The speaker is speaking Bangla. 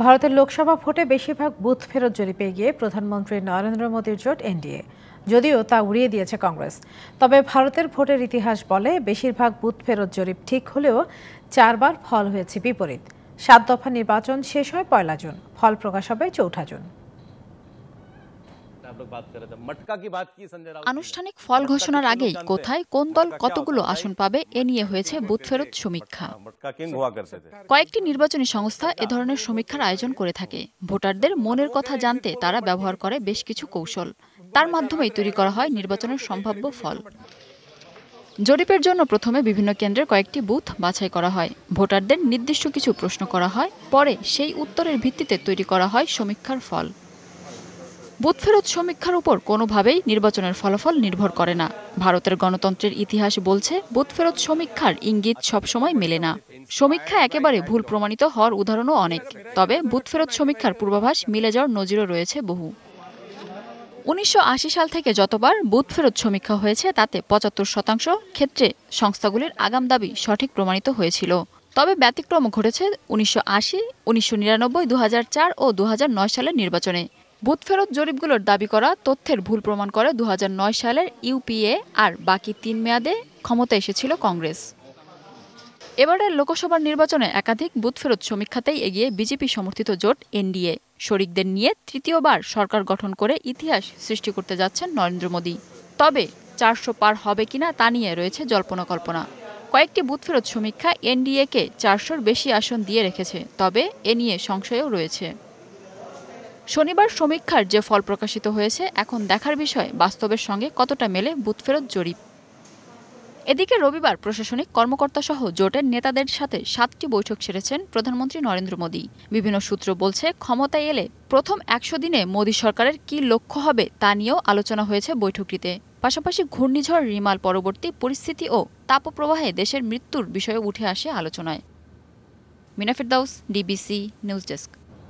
ভারতের লোকসভা ভোটে বেশিরভাগ বুথ ফেরত জরিপে গিয়ে প্রধানমন্ত্রী নরেন্দ্র মোদীর জোট এনডিএ, যদিও তা উড়িয়ে দিয়েছে কংগ্রেস। তবে ভারতের ভোটের ইতিহাস বলে বেশিরভাগ বুথ ফেরত জরিপ ঠিক হলেও 4বার ফল হয়েছে বিপরীত। 7 দফা নির্বাচন শেষ হয় 1 জুন, ফল প্রকাশ হবে 4 জুন। আনুষ্ঠানিক ফল ঘোষণার আগেই কোথায় কোন দল কতগুলো আসন পাবে এ নিয়ে হয়েছে বুথ ফেরত সমীক্ষা। কয়েকটি নির্বাচনী সংস্থা এ ধরনের সমীক্ষার আয়োজন করে থাকে। ভোটারদের মনের কথা জানতে তারা ব্যবহার করে বেশ কিছু কৌশল। তার মাধ্যমেই তৈরি করা হয় নির্বাচনের সম্ভাব্য ফল। জরিপের জন্য প্রথমে বিভিন্ন কেন্দ্রের কয়েকটি বুথ বাছাই করা হয়। ভোটারদের নির্দিষ্ট কিছু প্রশ্ন করা হয়, পরে সেই উত্তরের ভিত্তিতে তৈরি করা হয় সমীক্ষার ফল। বুথ ফেরত সমীক্ষার উপর কোনোভাবেই নির্বাচনের ফলাফল নির্ভর করে না। ভারতের গণতন্ত্রের ইতিহাস বলছে বুথ ফেরত সমীক্ষার ইঙ্গিত সবসময় মেলে না। সমীক্ষা একেবারে ভুল প্রমাণিত হওয়ার উদাহরণও অনেক। তবে বুথ ফেরত সমীক্ষার পূর্বাভাস মিলে যাওয়ার নজিরও রয়েছে বহু। 1980 সাল থেকে যতবার বুথ ফেরত সমীক্ষা হয়েছে তাতে 75% ক্ষেত্রে সংস্থাগুলির আগাম দাবি সঠিক প্রমাণিত হয়েছিল। তবে ব্যতিক্রম ঘটেছে 1980, 1999, 2004 ও 2009 সালের নির্বাচনে। বুথ ফেরত জরিপগুলোর দাবি করা তথ্যের ভুল প্রমাণ করে 2009 সালের ইউপিএ, আর বাকি 3 মেয়াদে ক্ষমতা এসেছিল কংগ্রেস। এবারের লোকসভার নির্বাচনে একাধিক বুথ ফেরত সমীক্ষাতেই এগিয়ে বিজেপি সমর্থিত জোট এনডিএ। শরিকদের নিয়ে তৃতীয়বার সরকার গঠন করে ইতিহাস সৃষ্টি করতে যাচ্ছেন নরেন্দ্র মোদী। তবে 400 পার হবে কিনা তা নিয়ে রয়েছে জল্পনা কল্পনা। কয়েকটি বুথ ফেরত সমীক্ষা এনডিএকে 400-র বেশি আসন দিয়ে রেখেছে, তবে এ নিয়ে সংশয়ও রয়েছে। শনিবার সমীক্ষার যে ফল প্রকাশিত হয়েছে, এখন দেখার বিষয় বাস্তবের সঙ্গে কতটা মেলে বুথ ফেরত জরিপ। এদিকে রবিবার প্রশাসনিক কর্মকর্তা সহ জোটের নেতাদের সাথে 7টি বৈঠক সেরেছেন প্রধানমন্ত্রী নরেন্দ্র মোদী। বিভিন্ন সূত্র বলছে, ক্ষমতায় এলে প্রথম 100 দিনে মোদী সরকারের কী লক্ষ্য হবে তা নিয়েও আলোচনা হয়েছে বৈঠকটিতে। পাশাপাশি ঘূর্ণিঝড় রিমাল পরবর্তী পরিস্থিতি ও তাপপ্রবাহে দেশের মৃত্যুর বিষয়ে উঠে আসে আলোচনায়। মিনা ফেরদাউস, ডিবিসি নিউজ ডেস্ক।